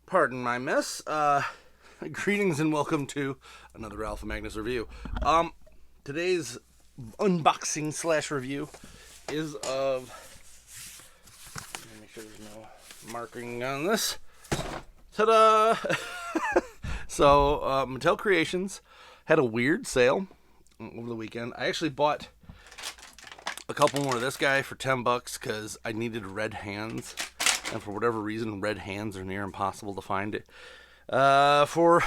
Pardon my mess. Greetings and welcome to another Alpha Magnus review. Today's unboxing slash review is of. Let me make sure there's no marking on this. Ta-da! So, Mattel Creations had a weird sale over the weekend. I actually bought a couple more of this guy for $10 because I needed red hands. And for whatever reason, red hands are near impossible to find it for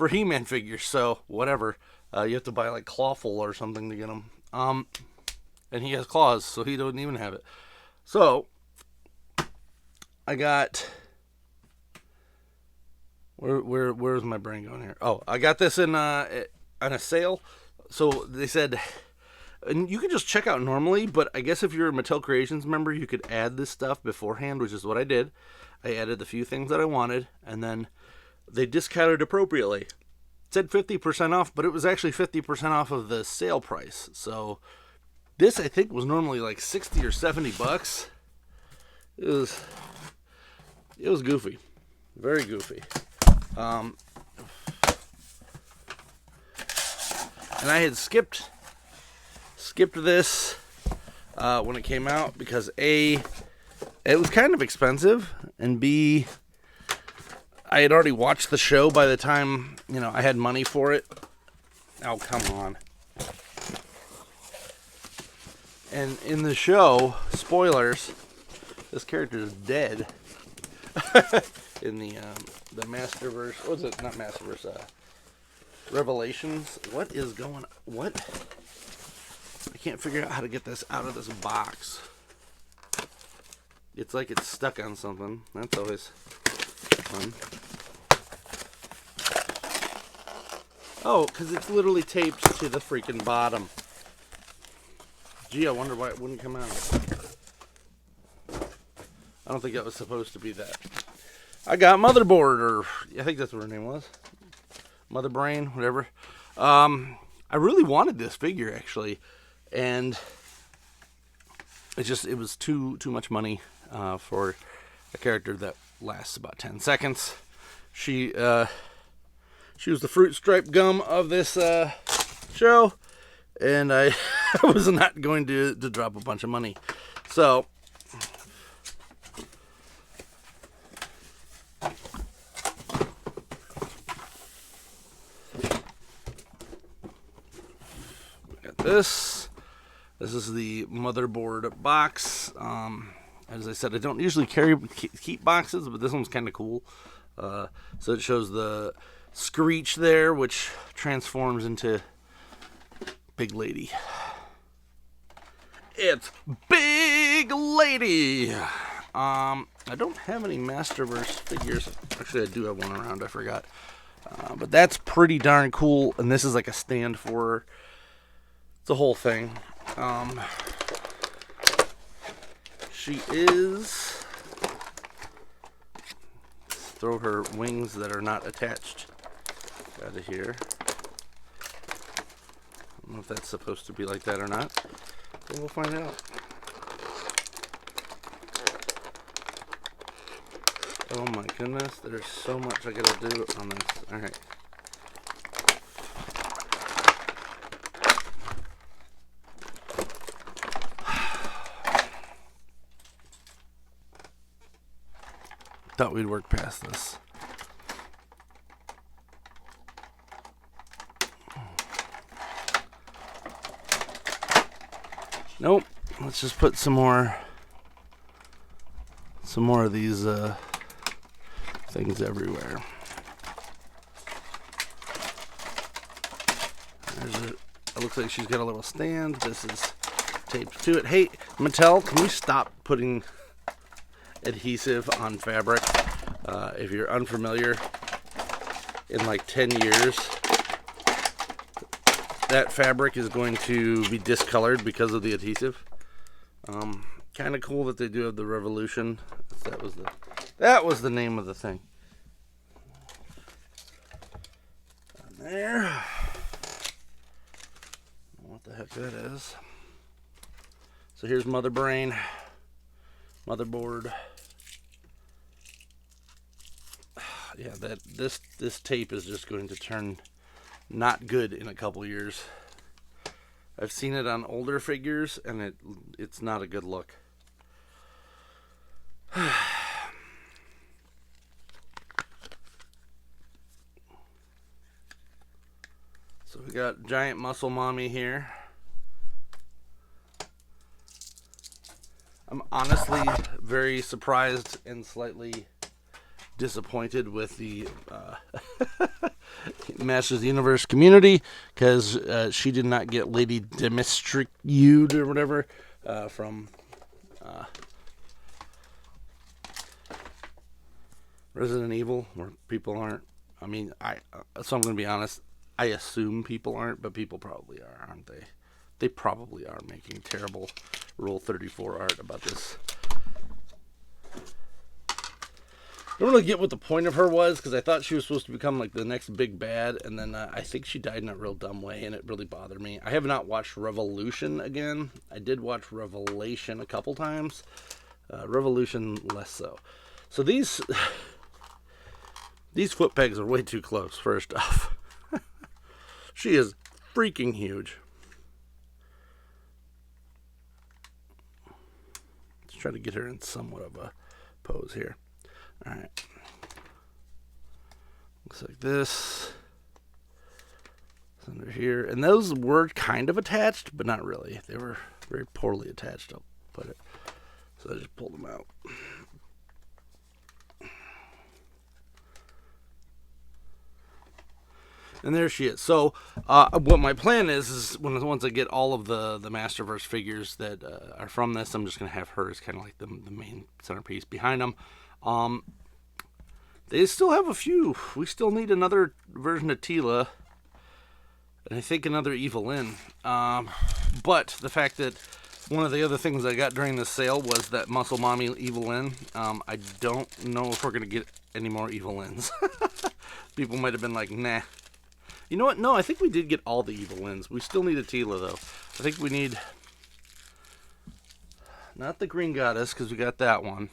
He-Man figures. So whatever, you have to buy like Clawful or something to get them. And he has claws, so he doesn't even have it. So I got where's my brain going here? Oh, I got this on a sale. So they said. And you can just check out normally, but I guess if you're a Mattel Creations member, you could add this stuff beforehand, which is what I did. I added the few things that I wanted, and then they discounted appropriately. It said 50% off, but it was actually 50% off of the sale price. So this, I think, was normally like $60 or $70. It was goofy. Very goofy. And I had skipped this when it came out because A, it was kind of expensive, and B, I had already watched the show by the time, I had money for it. Oh, come on. And in the show, spoilers, this character is dead. In the Masterverse, what's it? Not Masterverse, Revelations. What is going on? What? I can't figure out how to get this out of this box. It's like it's stuck on something. That's always fun. Oh, because it's literally taped to the freaking bottom. Gee, I wonder why it wouldn't come out. I don't think that was supposed to be that. I got Motherboard, or I think that's what her name was. Mother Brain, whatever. I really wanted this figure, actually. And it was too much money for a character that lasts about 10 seconds. She was the fruit stripe gum of this show, and I was not going to drop a bunch of money. So we got this. This is the motherboard box. As I said, I don't usually keep boxes, but this one's kind of cool. So it shows the Screech there, which transforms into Big Lady. It's Big Lady! I don't have any Masterverse figures. Actually, I do have one around. I forgot. But that's pretty darn cool. And this is like a stand for her. It's a whole thing. She is. Throw her wings that are not attached out of here. I don't know if that's supposed to be like that or not, but we'll find out. Oh my goodness, there's so much I gotta do on this. Alright. Thought we'd work past this. Nope. Let's just put some more of these things everywhere. It looks like she's got a little stand. This is taped to it. Hey, Mattel, can you stop putting adhesive on fabric? If you're unfamiliar, in like 10 years, that fabric is going to be discolored because of the adhesive. Kind of cool that they do have the Revolution. That was the name of the thing. And there. What the heck that is? So here's Mother Brain, Motherboard. Yeah, this tape is just going to turn not good in a couple years. I've seen it on older figures, and it's not a good look. So we got Giant Muscle Mommy here. I'm honestly very surprised and slightly disappointed with the Masters of the Universe community, because she did not get Lady Demistricude or whatever from Resident Evil, where people aren't. I mean, so I'm going to be honest. I assume people aren't, but people probably are, aren't they? They probably are making terrible Rule 34 art about this. I don't really get what the point of her was, because I thought she was supposed to become like the next big bad, and then I think she died in a real dumb way, and it really bothered me. I have not watched Revolution again. I did watch Revelation a couple times. Revolution less so. So these foot pegs are way too close, first off. She is freaking huge. Let's try to get her in somewhat of a pose here. All right. Looks like this. It's under here. And those were kind of attached, but not really. They were very poorly attached, I'll put it. So I just pulled them out. And there she is. So what my plan is once I get all of the Masterverse figures that are from this, I'm just going to have her as kind of like the main centerpiece behind them. They still have a few. We still need another version of Tila, and I think another Evelyn. But the fact that one of the other things I got during the sale was that Muscle Mommy Evelyn. I don't know if we're going to get any more Evelyns. People might have been like, nah. You know what? No, I think we did get all the Evelyns. We still need a Tila, though. I think we need... not the Green Goddess, because we got that one.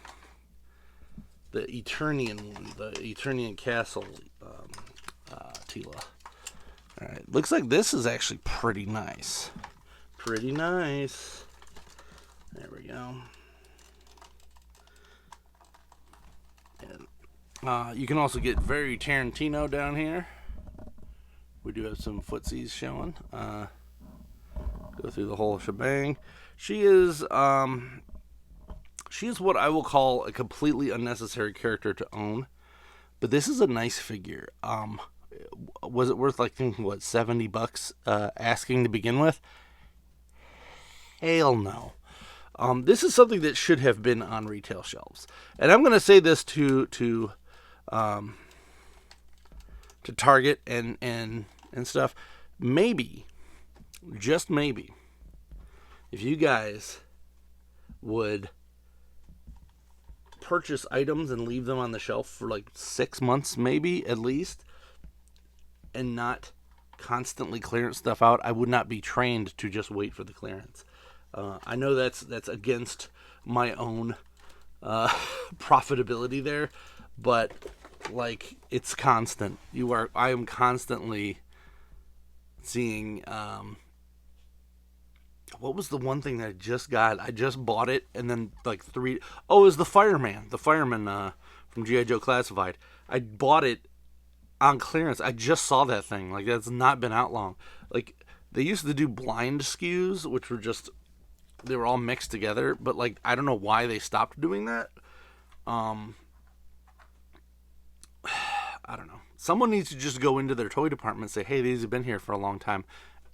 The Eternian one. The Eternian Castle Tila. Alright, looks like this is actually pretty nice. Pretty nice. There we go. And you can also get very Tarantino down here. We do have some footsies showing. Go through the whole shebang. She is what I will call a completely unnecessary character to own. But this is a nice figure. Was it worth like what, $70 asking to begin with? Hell no. This is something that should have been on retail shelves. And I'm going to say this to Target and stuff. Maybe, just maybe, if you guys would purchase items and leave them on the shelf for like 6 months, maybe at least, and not constantly clearance stuff out, I would not be trained to just wait for the clearance. I know that's against my own profitability there, but like, it's constant. I am constantly seeing, what was the one thing that I just got? I just bought it, and then like it was the fireman from G.I. Joe Classified. I bought it on clearance. I just saw that thing. Like, that's not been out long. Like, they used to do blind SKUs, which were just, they were all mixed together, but like, I don't know why they stopped doing that. I don't know. Someone needs to just go into their toy department and say, hey, these have been here for a long time,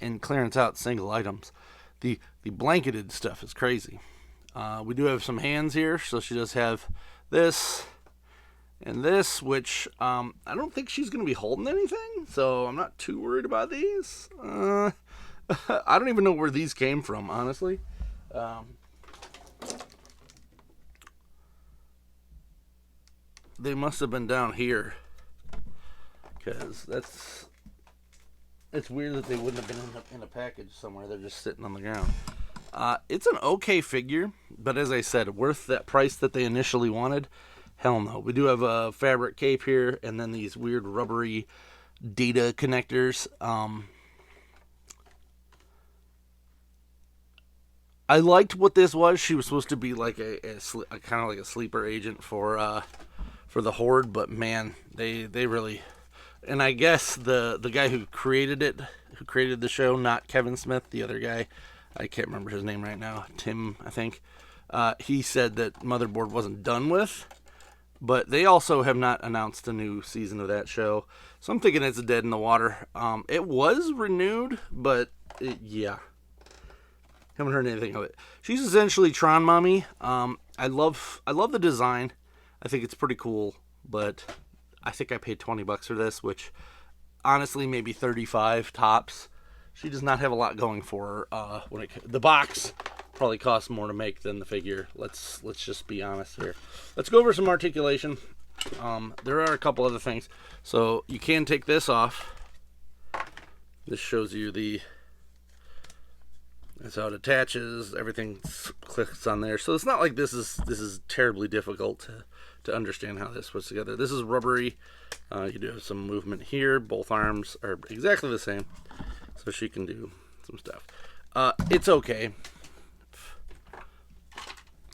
and clearance out single items. The blanketed stuff is crazy. We do have some hands here, so she does have this and this, which I don't think she's going to be holding anything, so I'm not too worried about these. I don't even know where these came from, honestly. They must have been down here, because it's weird that they wouldn't have been in a package somewhere. They're just sitting on the ground. It's an okay figure, but as I said, worth that price that they initially wanted. Hell no. We do have a fabric cape here, and then these weird rubbery data connectors. I liked what this was. She was supposed to be like a kind of like a sleeper agent for the Horde, but man, they really. And I guess the guy who created the show, not Kevin Smith, the other guy, I can't remember his name right now, Tim, I think. He said that Motherboard wasn't done with, but they also have not announced a new season of that show, so I'm thinking it's dead in the water. It was renewed, but yeah, haven't heard anything of it. She's essentially Tron Mommy. I love the design. I think it's pretty cool, but I think I paid $20 for this, which honestly maybe 35 tops. She does not have a lot going for her. The box probably costs more to make than the figure. Let's just be honest here. Let's go over some articulation. There are a couple other things. So you can take this off. This shows you that's how it attaches. Everything clicks on there. So it's not like this is terribly difficult to understand how this puts together. This is rubbery. You do have some movement here. Both arms are exactly the same, so she can do some stuff. It's okay.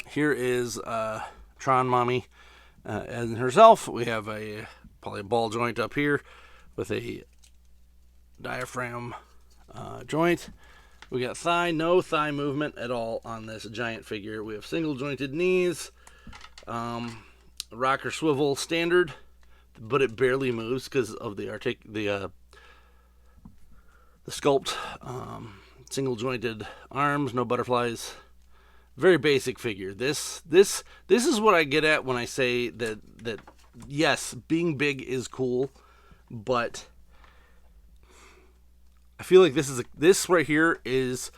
Here is Tron Mommy and herself. We have probably a ball joint up here with a diaphragm joint. We got no thigh movement at all on this giant figure. We have single jointed knees, rocker swivel standard, but it barely moves because of the sculpt. Single jointed arms, no butterflies. Very basic figure. This is what I get at when I say that yes, being big is cool, but I feel like this right here is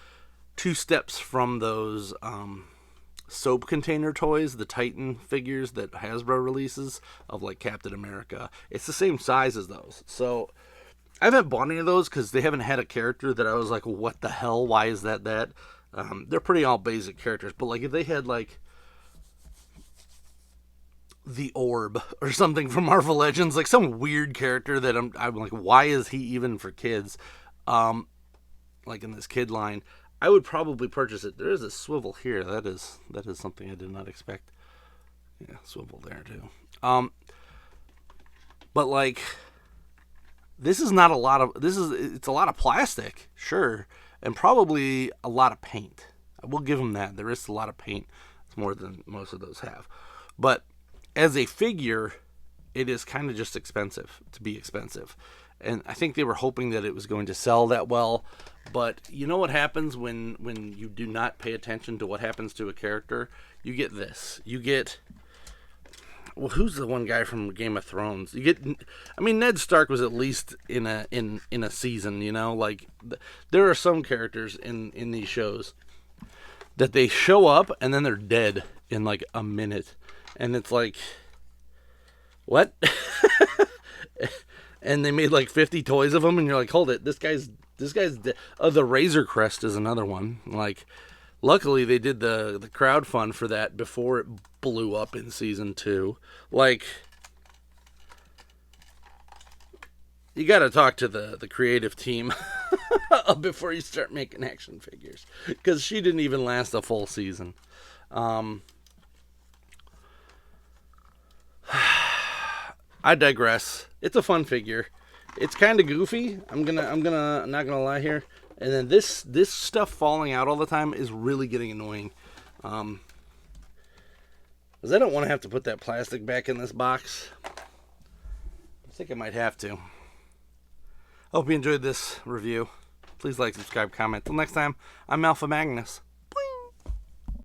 2 steps from those soap container toys, the Titan figures that Hasbro releases of like Captain America. It's the same size as those. So I haven't bought any of those because they haven't had a character that I was like, what the hell? Why is that? They're pretty all basic characters. But like if they had like the Orb or something from Marvel Legends, like some weird character that I'm like, why is he even for kids? Like in this kid line, I would probably purchase it. There is a swivel here. That is something I did not expect. Yeah, swivel there too. But like, it's a lot of plastic, sure, and probably a lot of paint. I will give them that. There is a lot of paint. It's more than most of those have. But as a figure, it is kind of just expensive to be expensive. And I think they were hoping that it was going to sell that well. But you know what happens when you do not pay attention to what happens to a character? You get this. You get... Well, who's the one guy from Game of Thrones? Ned Stark was at least in a season, you know? Like, there are some characters in these shows that they show up and then they're dead in like a minute. And it's like, what? And they made like 50 toys of them, and you're like, hold it, this guy's dead. The Razor Crest is another one. Like, luckily they did the crowdfund for that before it blew up in season 2. Like, you got to talk to the creative team before you start making action figures, because she didn't even last a full season. I digress. It's a fun figure. It's kind of goofy. I'm not gonna lie here. And then this stuff falling out all the time is really getting annoying. Because I don't want to have to put that plastic back in this box. I think I might have to. Hope you enjoyed this review. Please like, subscribe, comment. Till next time, I'm Alpha Magnus.